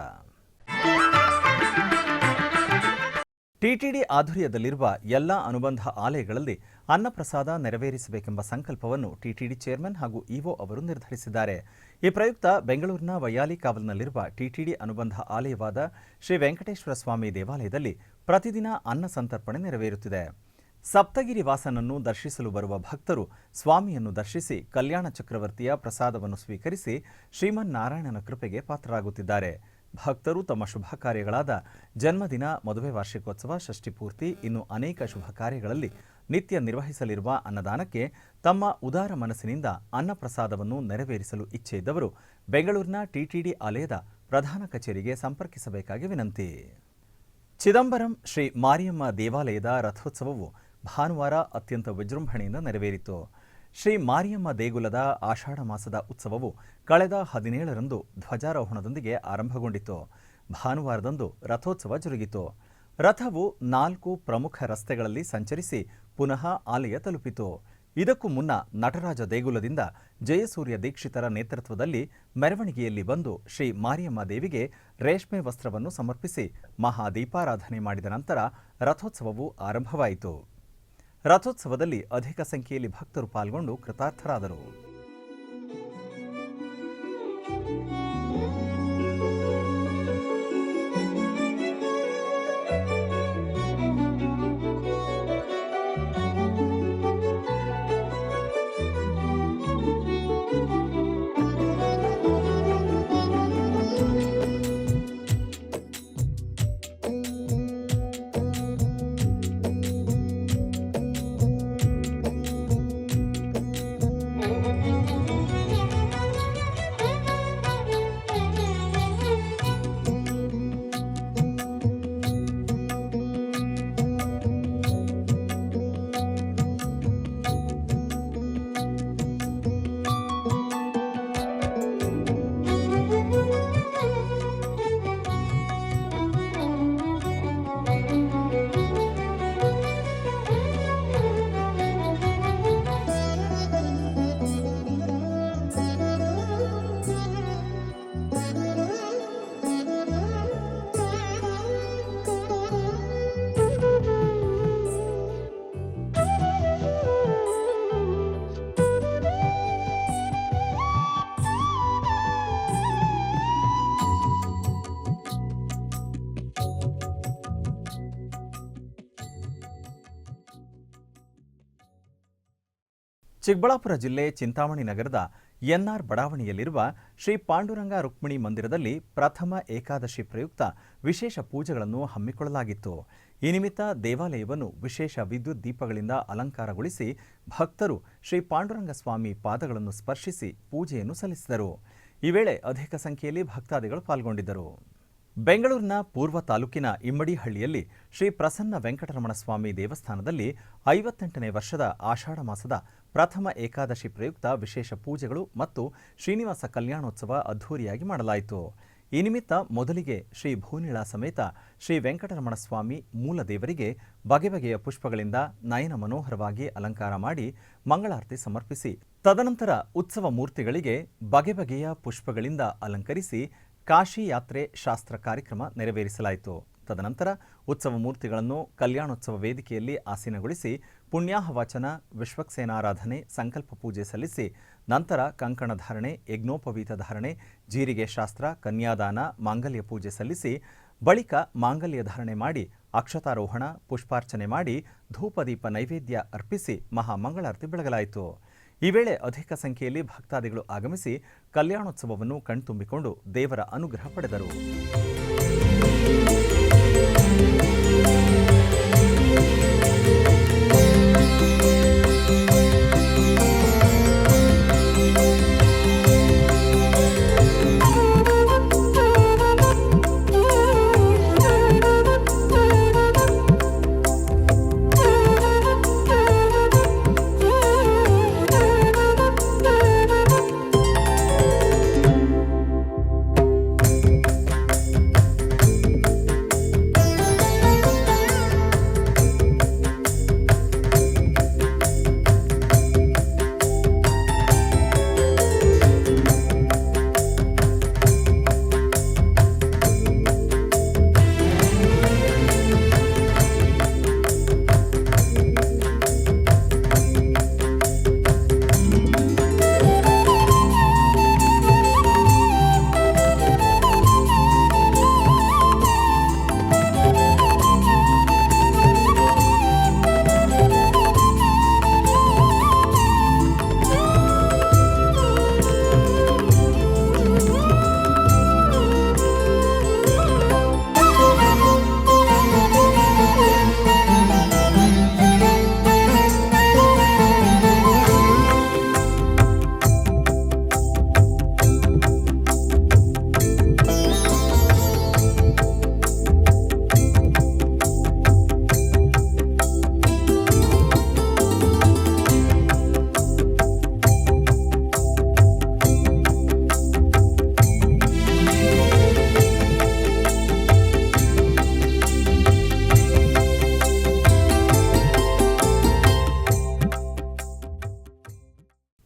ಟಿಟಿಡಿ ಆಧ್ವರ್ಯದಲ್ಲಿರುವ ಎಲ್ಲ ಅನುಬಂಧ ಆಲಯಗಳಲ್ಲಿ ಅನ್ನಪ್ರಸಾದ ನೆರವೇರಿಸಬೇಕೆಂಬ ಸಂಕಲ್ಪವನ್ನು ಟಿಟಿಡಿ ಚೇರ್ಮನ್ ಹಾಗೂ ಇಒ ಅವರು ನಿರ್ಧರಿಸಿದ್ದಾರೆ. ಈ ಪ್ರಯುಕ್ತ ಬೆಂಗಳೂರಿನ ವೈಯಾಲಿ ಕಾವಲಿನಲ್ಲಿರುವ ಟಿಟಿಡಿ ಅನುಬಂಧ ಆಲಯವಾದ ಶ್ರೀ ವೆಂಕಟೇಶ್ವರ ಸ್ವಾಮಿ ದೇವಾಲಯದಲ್ಲಿ ಪ್ರತಿದಿನ ಅನ್ನ ಸಂತರ್ಪಣೆ ನೆರವೇರುತ್ತಿದೆ. ಸಪ್ತಗಿರಿ ವಾಸನನ್ನು ದರ್ಶಿಸಲು ಬರುವ ಭಕ್ತರು ಸ್ವಾಮಿಯನ್ನು ದರ್ಶಿಸಿ ಕಲ್ಯಾಣ ಚಕ್ರವರ್ತಿಯ ಪ್ರಸಾದವನ್ನು ಸ್ವೀಕರಿಸಿ ಶ್ರೀಮನ್ನಾರಾಯಣನ ಕೃಪೆಗೆ ಪಾತ್ರರಾಗುತ್ತಿದ್ದಾರೆ. ಭಕ್ತರು ತಮ್ಮ ಶುಭ ಕಾರ್ಯಗಳಾದ ಜನ್ಮದಿನ, ಮದುವೆ ವಾರ್ಷಿಕೋತ್ಸವ, ಷಷ್ಠಿಪೂರ್ತಿ ಇನ್ನು ಅನೇಕ ಶುಭ ಕಾರ್ಯಗಳಲ್ಲಿ ನಿತ್ಯ ನಿರ್ವಹಿಸಲಿರುವ ಅನ್ನದಾನಕ್ಕೆ ತಮ್ಮ ಉದಾರ ಮನಸ್ಸಿನಿಂದ ಅನ್ನಪ್ರಸಾದವನ್ನು ನೆರವೇರಿಸಲು ಇಚ್ಛೆ ಇದ್ದವರು ಬೆಂಗಳೂರಿನ ಟಿಟಿಡಿ ಆಲಯದ ಪ್ರಧಾನ ಕಚೇರಿಗೆ ಸಂಪರ್ಕಿಸಬೇಕಾಗಿ ವಿನಂತಿ. ಚಿದಂಬರಂ ಶ್ರೀ ಮಾರಿಯಮ್ಮ ದೇವಾಲಯದ ರಥೋತ್ಸವವು ಭಾನುವಾರ ಅತ್ಯಂತ ವಿಜೃಂಭಣೆಯಿಂದ ನೆರವೇರಿತು. ಶ್ರೀ ಮಾರಿಯಮ್ಮ ದೇಗುಲದ ಆಷಾಢ ಮಾಸದ ಉತ್ಸವವು ಕಳೆದ 17ರಂದು ಧ್ವಜಾರೋಹಣದೊಂದಿಗೆ ಆರಂಭಗೊಂಡಿತು. ಭಾನುವಾರದಂದು ರಥೋತ್ಸವ ಜರುಗಿತು. ರಥವು 4 ಪ್ರಮುಖ ರಸ್ತೆಗಳಲ್ಲಿ ಸಂಚರಿಸಿ ಪುನಃ ಆಲಯ ತಲುಪಿತು. ಇದಕ್ಕೂ ಮುನ್ನ ನಟರಾಜ ದೇಗುಲದಿಂದ ಜಯಸೂರ್ಯ ದೀಕ್ಷಿತರ ನೇತೃತ್ವದಲ್ಲಿ ಮೆರವಣಿಗೆಯಲ್ಲಿ ಬಂದು ಶ್ರೀ ಮಾರಿಯಮ್ಮ ದೇವಿಗೆ ರೇಷ್ಮೆ ವಸ್ತ್ರವನ್ನು ಸಮರ್ಪಿಸಿ ಮಹಾದೀಪಾರಾಧನೆ ಮಾಡಿದ ನಂತರ ರಥೋತ್ಸವವು ಆರಂಭವಾಯಿತು. ರಥೋತ್ಸವದಲ್ಲಿ ಅಧಿಕ ಸಂಖ್ಯೆಯಲ್ಲಿ ಭಕ್ತರು ಪಾಲ್ಗೊಂಡು ಕೃತಾರ್ಥರಾದರು. ಚಿಕ್ಕಬಳ್ಳಾಪುರ ಜಿಲ್ಲೆ ಚಿಂತಾಮಣಿ ನಗರದ ಎನ್ಆರ್ ಬಡಾವಣೆಯಲ್ಲಿರುವ ಶ್ರೀ ಪಾಂಡುರಂಗ ರುಕ್ಮಿಣಿ ಮಂದಿರದಲ್ಲಿ ಪ್ರಥಮ ಏಕಾದಶಿ ಪ್ರಯುಕ್ತ ವಿಶೇಷ ಪೂಜೆಗಳನ್ನು ಹಮ್ಮಿಕೊಳ್ಳಲಾಗಿತ್ತು. ಈ ನಿಮಿತ್ತ ದೇವಾಲಯವನ್ನು ವಿಶೇಷ ವಿದ್ಯುತ್ ದೀಪಗಳಿಂದ ಅಲಂಕಾರಗೊಳಿಸಿ ಭಕ್ತರು ಶ್ರೀ ಪಾಂಡುರಂಗ ಸ್ವಾಮಿ ಪಾದಗಳನ್ನು ಸ್ಪರ್ಶಿಸಿ ಪೂಜೆಯನ್ನು ಸಲ್ಲಿಸಿದರು. ಈ ವೇಳೆ ಅಧಿಕ ಸಂಖ್ಯೆಯಲ್ಲಿ ಭಕ್ತಾದಿಗಳು ಪಾಲ್ಗೊಂಡಿದ್ದರು. ಬೆಂಗಳೂರಿನ ಪೂರ್ವ ತಾಲೂಕಿನ ಇಮ್ಮಡಿಹಳ್ಳಿಯಲ್ಲಿ ಶ್ರೀ ಪ್ರಸನ್ನ ವೆಂಕಟರಮಣ ಸ್ವಾಮಿ ದೇವಸ್ಥಾನದಲ್ಲಿ 58ನೇ ವರ್ಷದ ಆಷಾಢ ಮಾಸದ ಪ್ರಥಮ ಏಕಾದಶಿ ಪ್ರಯುಕ್ತ ವಿಶೇಷ ಪೂಜೆಗಳು ಮತ್ತು ಶ್ರೀನಿವಾಸ ಕಲ್ಯಾಣೋತ್ಸವ ಅದ್ಧೂರಿಯಾಗಿ ಮಾಡಲಾಯಿತು. ಈ ನಿಮಿತ್ತ ಮೊದಲಿಗೆ ಶ್ರೀ ಭೂನಿಳ ಸಮೇತ ಶ್ರೀ ವೆಂಕಟರಮಣ ಸ್ವಾಮಿ ಮೂಲ ದೇವರಿಗೆ ಬಗೆ ಬಗೆಯ ಪುಷ್ಪಗಳಿಂದ ನಯನ ಮನೋಹರವಾಗಿ ಅಲಂಕಾರ ಮಾಡಿ ಮಂಗಳಾರತಿ ಸಮರ್ಪಿಸಿ ತದನಂತರ ಉತ್ಸವ ಮೂರ್ತಿಗಳಿಗೆ ಬಗೆ ಬಗೆಯ ಪುಷ್ಪಗಳಿಂದ ಅಲಂಕರಿಸಿ ಕಾಶಿ ಯಾತ್ರೆ ಶಾಸ್ತ್ರ ಕಾರ್ಯಕ್ರಮ ನೆರವೇರಿಸಲಾಯಿತು. ತದನಂತರ ಉತ್ಸವ ಮೂರ್ತಿಗಳನ್ನು ಕಲ್ಯಾಣೋತ್ಸವ ವೇದಿಕೆಯಲ್ಲಿ ಆಸೀನಗೊಳಿಸಿ ಪುಣ್ಯಾಹವಾಚನ, ವಿಶ್ವಕ್ಸೇನಾರಾಧನೆ, ಸಂಕಲ್ಪ ಪೂಜೆ ಸಲ್ಲಿಸಿ ನಂತರ ಕಂಕಣ ಧಾರಣೆ, ಯಜ್ಞೋಪವೀತ ಧಾರಣೆ, ಜೀರಿಗೆ ಶಾಸ್ತ್ರ, ಕನ್ಯಾದಾನ, ಮಾಂಗಲ್ಯ ಪೂಜೆ ಸಲ್ಲಿಸಿ ಬಳಿಕ ಮಾಂಗಲ್ಯ ಧಾರಣೆ ಮಾಡಿ ಅಕ್ಷತಾರೋಹಣ, ಪುಷ್ಪಾರ್ಚನೆ ಮಾಡಿ ಧೂಪದೀಪ ನೈವೇದ್ಯ ಅರ್ಪಿಸಿ ಮಹಾಮಂಗಳಾರತಿ ಬೆಳಗಲಾಯಿತು. ಈ ವೇಳೆ ಅಧಿಕ ಸಂಖ್ಯೆಯಲ್ಲಿ ಭಕ್ತಾದಿಗಳು ಆಗಮಿಸಿ ಕಲ್ಯಾಣೋತ್ಸವವನ್ನು ಕಣ್ತುಂಬಿಕೊಂಡು ದೇವರ ಅನುಗ್ರಹ ಪಡೆದರು.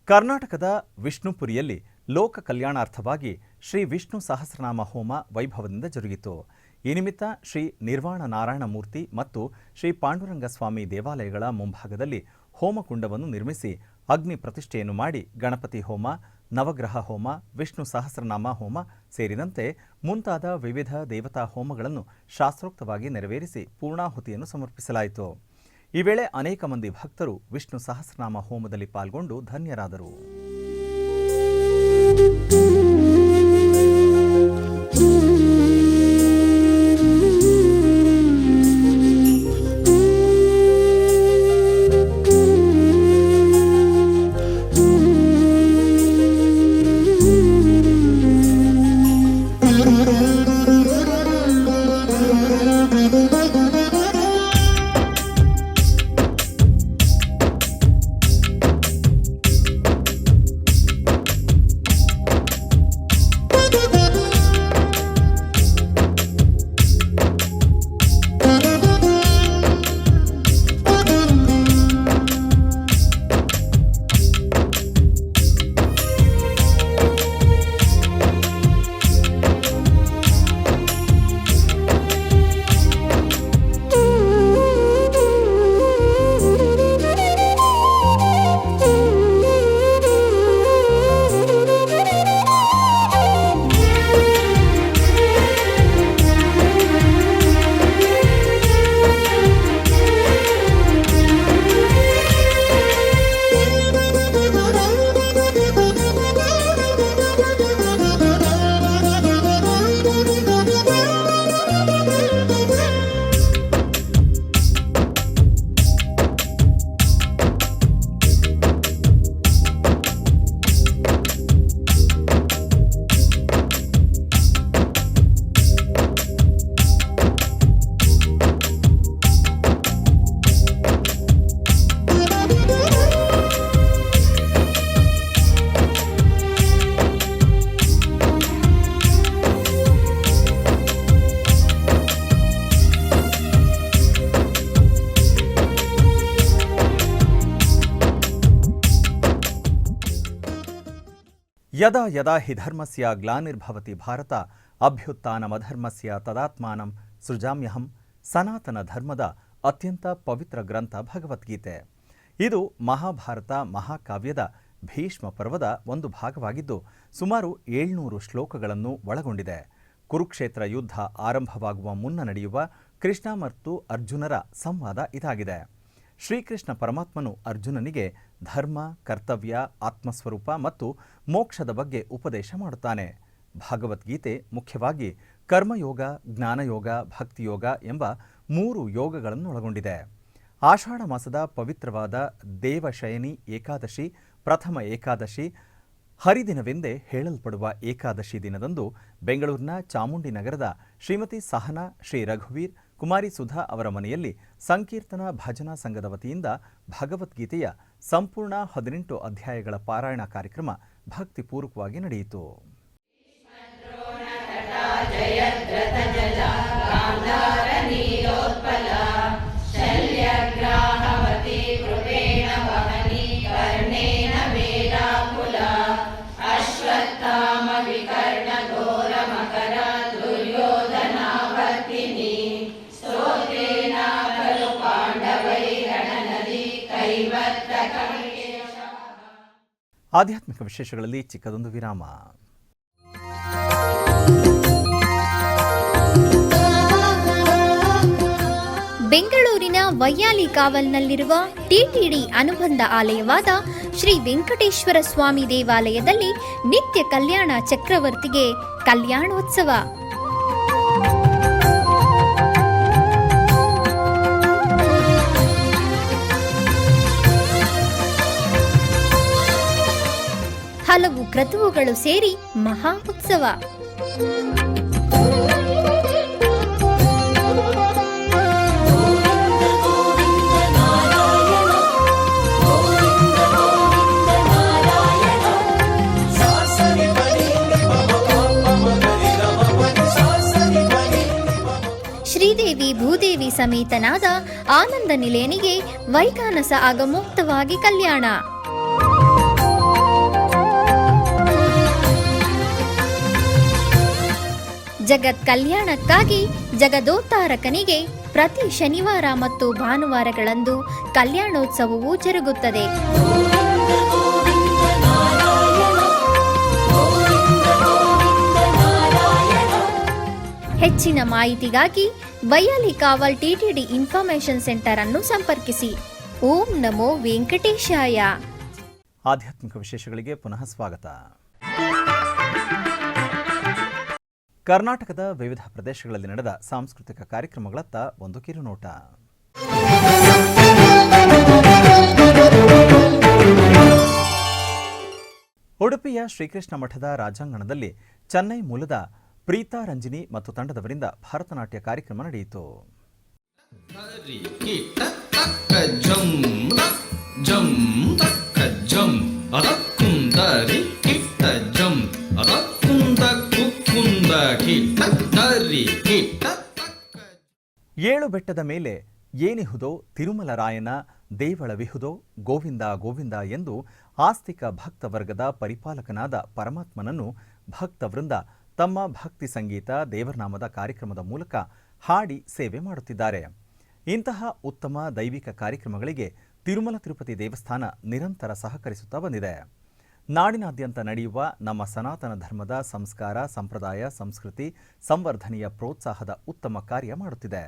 ಕರ್ನಾಟಕದ ವಿಷ್ಣುಪುರಿಯಲ್ಲಿ ಲೋಕ ಕಲ್ಯಾಣಾರ್ಥವಾಗಿ ಶ್ರೀ ವಿಷ್ಣು ಸಹಸ್ರನಾಮ ಹೋಮ ವೈಭವದಿಂದ ಜರುಗಿತು. ಈ ನಿಮಿತ್ತ ಶ್ರೀ ನಿರ್ವಾಣ ನಾರಾಯಣ ಮೂರ್ತಿ ಮತ್ತು ಶ್ರೀ ಪಾಂಡುರಂಗ ಸ್ವಾಮಿ ದೇವಾಲಯಗಳ ಮುಂಭಾಗದಲ್ಲಿ ಹೋಮಕುಂಡವನ್ನು ನಿರ್ಮಿಸಿ ಅಗ್ನಿ ಪ್ರತಿಷ್ಠೆಯನ್ನು ಮಾಡಿ ಗಣಪತಿ ಹೋಮ, ನವಗ್ರಹ ಹೋಮ, ವಿಷ್ಣು ಸಹಸ್ರನಾಮ ಹೋಮ ಸೇರಿದಂತೆ ಮುಂತಾದ ವಿವಿಧ ದೇವತಾ ಹೋಮಗಳನ್ನು ಶಾಸ್ತ್ರೋಕ್ತವಾಗಿ ನೆರವೇರಿಸಿ ಪೂರ್ಣಾಹುತಿಯನ್ನು ಸಮರ್ಪಿಸಲಾಯಿತು. ಈ ವೇಳೆ ಅನೇಕ ಮಂದಿ ಭಕ್ತರು ವಿಷ್ಣು ಸಹಸ್ರನಾಮ ಹೋಮದಲ್ಲಿ ಪಾಲ್ಗೊಂಡು ಧನ್ಯರಾದರು. ಯದಾ ಯದಾ ಹಿ ಧರ್ಮಸ್ಯ ಗ್ಲಾನಿರ್ಭವತಿ ಭಾರತ ಅಭ್ಯುತ್ಥಾನಮಧರ್ಮಸ್ಯ ತದಾತ್ಮಾನಂ ಸೃಜಾಮ್ಯಹಂ. ಸನಾತನ ಧರ್ಮದ ಅತ್ಯಂತ ಪವಿತ್ರ ಗ್ರಂಥ ಭಗವದ್ಗೀತೆ. ಇದು ಮಹಾಭಾರತ ಮಹಾಕಾವ್ಯದ ಭೀಷ್ಮ ಪರ್ವದ ಒಂದು ಭಾಗವಾಗಿದ್ದು ಸುಮಾರು 700 ಶ್ಲೋಕಗಳನ್ನು ಒಳಗೊಂಡಿದೆ. ಕುರುಕ್ಷೇತ್ರ ಯುದ್ಧ ಆರಂಭವಾಗುವ ಮುನ್ನ ನಡೆಯುವ ಕೃಷ್ಣ ಮತ್ತು ಅರ್ಜುನರ ಸಂವಾದ ಇದಾಗಿದೆ. ಶ್ರೀಕೃಷ್ಣ ಪರಮಾತ್ಮನು ಅರ್ಜುನನಿಗೆ ಧರ್ಮ, ಕರ್ತವ್ಯ, ಆತ್ಮಸ್ವರೂಪ ಮತ್ತು ಮೋಕ್ಷದ ಬಗ್ಗೆ ಉಪದೇಶ ಮಾಡುತ್ತಾನೆ. ಭಗವದ್ಗೀತೆ ಮುಖ್ಯವಾಗಿ ಕರ್ಮಯೋಗ, ಜ್ಞಾನಯೋಗ, ಭಕ್ತಿಯೋಗ ಎಂಬ 3 ಯೋಗಗಳನ್ನು ಒಳಗೊಂಡಿದೆ. ಆಷಾಢ ಮಾಸದ ಪವಿತ್ರವಾದ ದೇವಶಯನಿ ಏಕಾದಶಿ, ಪ್ರಥಮ ಏಕಾದಶಿ, ಹರಿದಿನವೆಂದೇ ಹೇಳಲ್ಪಡುವ ಏಕಾದಶಿ ದಿನದಂದು ಬೆಂಗಳೂರಿನ ಚಾಮುಂಡಿ ನಗರದ ಶ್ರೀಮತಿ ಸಹನಾ, ಶ್ರೀ ರಘುವೀರ್, ಕುಮಾರಿ ಸುಧಾ ಅವರ ಮನೆಯಲ್ಲಿ ಸಂಕೀರ್ತನ ಭಜನಾ ಸಂಘದ ವತಿಯಿಂದ ಭಗವದ್ಗೀತೆಯ ಸಂಪೂರ್ಣ 18 ಅಧ್ಯಾಯಗಳ ಪಾರಾಯಣ ಕಾರ್ಯಕ್ರಮ ಭಕ್ತಿಪೂರ್ವಕವಾಗಿ ನಡೆಯಿತು. ಆಧ್ಯಾತ್ಮಿಕ ವಿಶೇಷಗಳಲ್ಲಿ ಚಿಕ್ಕದೊಂದು ವಿರಾಮ.
ಬೆಂಗಳೂರಿನ ವೈಯಾಲಿ ಕಾವಲ್ನಲ್ಲಿರುವ ಟಿಟಿಡಿ ಅನುಬಂಧ ಆಲಯವಾದ ಶ್ರೀ ವೆಂಕಟೇಶ್ವರ ಸ್ವಾಮಿ ದೇವಾಲಯದಲ್ಲಿ ನಿತ್ಯ ಕಲ್ಯಾಣ ಚಕ್ರವರ್ತಿಗೆ ಕಲ್ಯಾಣೋತ್ಸವ. ಹಲವು ಕ್ರತುವುಗಳು ಸೇರಿ ಮಹಾ ಉತ್ಸವ. ಶ್ರೀದೇವಿ ಭೂದೇವಿ ಸಮೇತನಾದ ಆನಂದ ನಿಲಯನಿಗೆ ವೈಖಾನಸ ಆಗಮೋಕ್ತವಾಗಿ ಕಲ್ಯಾಣ. ಜಗತ್ ಕಲ್ಯಾಣಕ್ಕಾಗಿ ಜಗದೋದ್ಧಾರಕನಿಗೆ ಪ್ರತಿ ಶನಿವಾರ ಮತ್ತು ಭಾನುವಾರಗಳಂದು ಕಲ್ಯಾಣೋತ್ಸವವು ಜರುಗುತ್ತದೆ. ಹೆಚ್ಚಿನ ಮಾಹಿತಿಗಾಗಿ ವೈಯಾಲಿ ಕಾವಲ್ ಟಿಟಿಡಿ ಇನ್ಫಾರ್ಮೇಶನ್ ಸೆಂಟರ್ ಅನ್ನು ಸಂಪರ್ಕಿಸಿ. ಓಂ ನಮೋ ವೆಂಕಟೇಶಾಯ.
ಆಧ್ಯಾತ್ಮಿಕ ವಿಶೇಷಗಳಿಗೆ ಪುನಃ ಸ್ವಾಗತ. ಕರ್ನಾಟಕದ ವಿವಿಧ ಪ್ರದೇಶಗಳಲ್ಲಿ ನಡೆದ ಸಾಂಸ್ಕೃತಿಕ ಕಾರ್ಯಕ್ರಮಗಳತ್ತ ಒಂದು ಕಿರುನೋಟ. ಉಡುಪಿಯ ಶ್ರೀಕೃಷ್ಣ ಮಠದ ರಾಜಾಂಗಣದಲ್ಲಿ ಚೆನ್ನೈ ಮೂಲದ ಪ್ರೀತಾ ರಂಜಿನಿ ಮತ್ತು ತಂಡದವರಿಂದ ಭರತನಾಟ್ಯ ಕಾರ್ಯಕ್ರಮ ನಡೆಯಿತು. ಏಳು ಬೆಟ್ಟದ ಮೇಲೆ ಏನಿಹುದೋ ತಿರುಮಲರಾಯನ ದೇವಳವಿಹುದೋ ಗೋವಿಂದ ಗೋವಿಂದ ಎಂದು ಆಸ್ತಿಕ ಭಕ್ತವರ್ಗದ ಪರಿಪಾಲಕನಾದ ಪರಮಾತ್ಮನನ್ನು ಭಕ್ತವೃಂದ ತಮ್ಮ ಭಕ್ತಿ ಸಂಗೀತ ದೇವರನಾಮದ ಕಾರ್ಯಕ್ರಮದ ಮೂಲಕ ಹಾಡಿ ಸೇವೆ ಮಾಡುತ್ತಿದ್ದಾರೆ. ಇಂತಹ ಉತ್ತಮ ದೈವಿಕ ಕಾರ್ಯಕ್ರಮಗಳಿಗೆ ತಿರುಮಲ ತಿರುಪತಿ ದೇವಸ್ಥಾನ ನಿರಂತರ ಸಹಕರಿಸುತ್ತಾ ಬಂದಿದೆ. ನಾಡಿನಾದ್ಯಂತ ನಡೆಯುವ ನಮ್ಮ ಸನಾತನ ಧರ್ಮದ ಸಂಸ್ಕಾರ, ಸಂಪ್ರದಾಯ, ಸಂಸ್ಕೃತಿ ಸಂವರ್ಧನೆಯ ಪ್ರೋತ್ಸಾಹದ ಉತ್ತಮ ಕಾರ್ಯ ಮಾಡುತ್ತಿದೆ.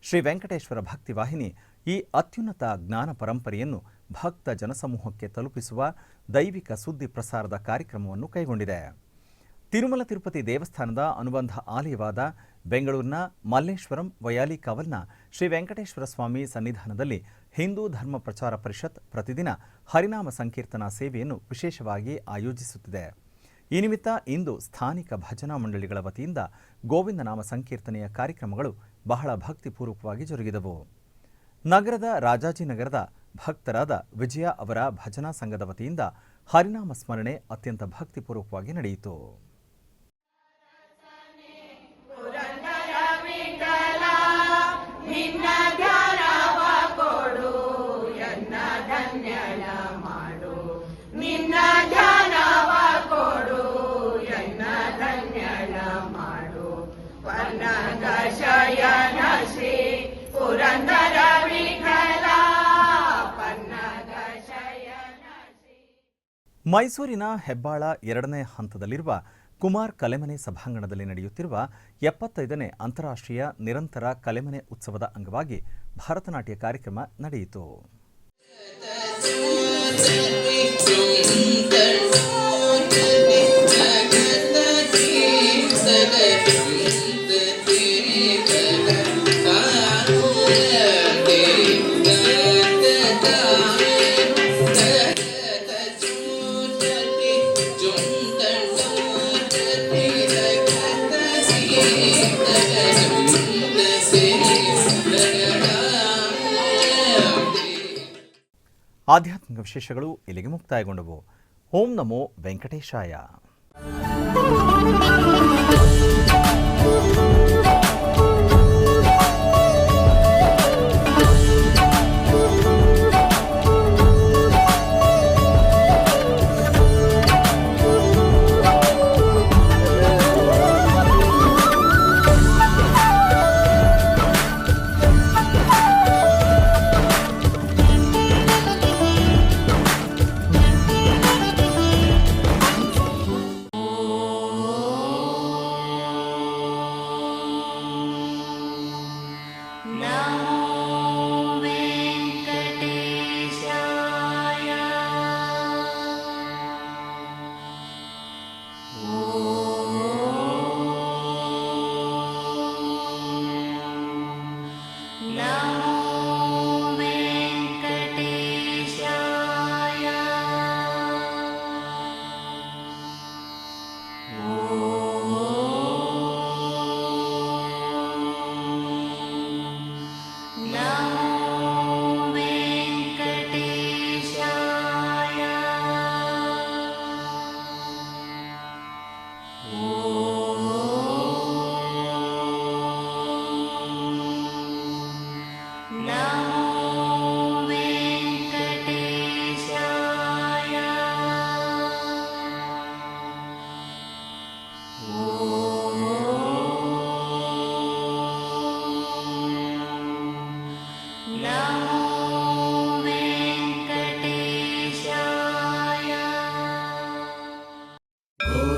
ಶ್ರೀ ವೆಂಕಟೇಶ್ವರ ಭಕ್ತಿವಾಹಿನಿ ಈ ಅತ್ಯುನ್ನತ ಜ್ಞಾನ ಪರಂಪರೆಯನ್ನು ಭಕ್ತ ಜನಸಮೂಹಕ್ಕೆ ತಲುಪಿಸುವ ದೈವಿಕ ಸುದ್ದಿ ಪ್ರಸಾರದ ಕಾರ್ಯಕ್ರಮವನ್ನು ಕೈಗೊಂಡಿದೆ. ತಿರುಮಲ ತಿರುಪತಿ ದೇವಸ್ಥಾನದ ಅನುಬಂಧ ಆಲಯವಾದ ಬೆಂಗಳೂರಿನ ಮಲ್ಲೇಶ್ವರಂ ವೈಯಾಲಿ ಕಾವಲ್ನ ಶ್ರೀ ವೆಂಕಟೇಶ್ವರ ಸ್ವಾಮಿ ಸನ್ನಿಧಾನದಲ್ಲಿ ಹಿಂದೂ ಧರ್ಮ ಪ್ರಚಾರ ಪರಿಷತ್ ಪ್ರತಿದಿನ ಹರಿನಾಮ ಸಂಕೀರ್ತನಾ ಸೇವೆಯನ್ನು ವಿಶೇಷವಾಗಿ ಆಯೋಜಿಸುತ್ತಿದೆ. ಈ ನಿಮಿತ್ತ ಇಂದು ಸ್ಥಾನಿಕ ಭಜನಾ ಮಂಡಳಿಗಳ ವತಿಯಿಂದ ಗೋವಿಂದ ನಾಮ ಸಂಕೀರ್ತನೆಯ ಕಾರ್ಯಕ್ರಮಗಳು ಬಹಳ ಭಕ್ತಿಪೂರ್ವಕವಾಗಿ ಜರುಗಿದವು. ನಗರದ ರಾಜಾಜಿನಗರದ ಭಕ್ತರಾದ ವಿಜಯ ಅವರ ಭಜನಾ ಸಂಘದ ವತಿಯಿಂದ ಹರಿನಾಮ ಸ್ಮರಣೆ ಅತ್ಯಂತ ಭಕ್ತಿಪೂರ್ವಕವಾಗಿ ನಡೆಯಿತು. ಮೈಸೂರಿನ ಹೆಬ್ಬಾಳ 2ನೇ ಹಂತದಲ್ಲಿರುವ ಕುಮಾರ್ ಕಲೆಮನೆ ಸಭಾಂಗಣದಲ್ಲಿ ನಡೆಯುತ್ತಿರುವ 75ನೇ ಅಂತಾರಾಷ್ಟ್ರೀಯ ನಿರಂತರ ಕಲೆಮನೆ ಉತ್ಸವದ ಅಂಗವಾಗಿ ಭರತನಾಟ್ಯ ಕಾರ್ಯಕ್ರಮ ನಡೆಯಿತು. ಆಧ್ಯಾತ್ಮಿಕ ವಿಶೇಷಗಳು ಇಲ್ಲಿಗೆ ಮುಕ್ತಾಯಗೊಂಡವು. ಓಂ ನಮೋ ವೆಂಕಟೇಶಾಯ.
ಗೋವಿಂದ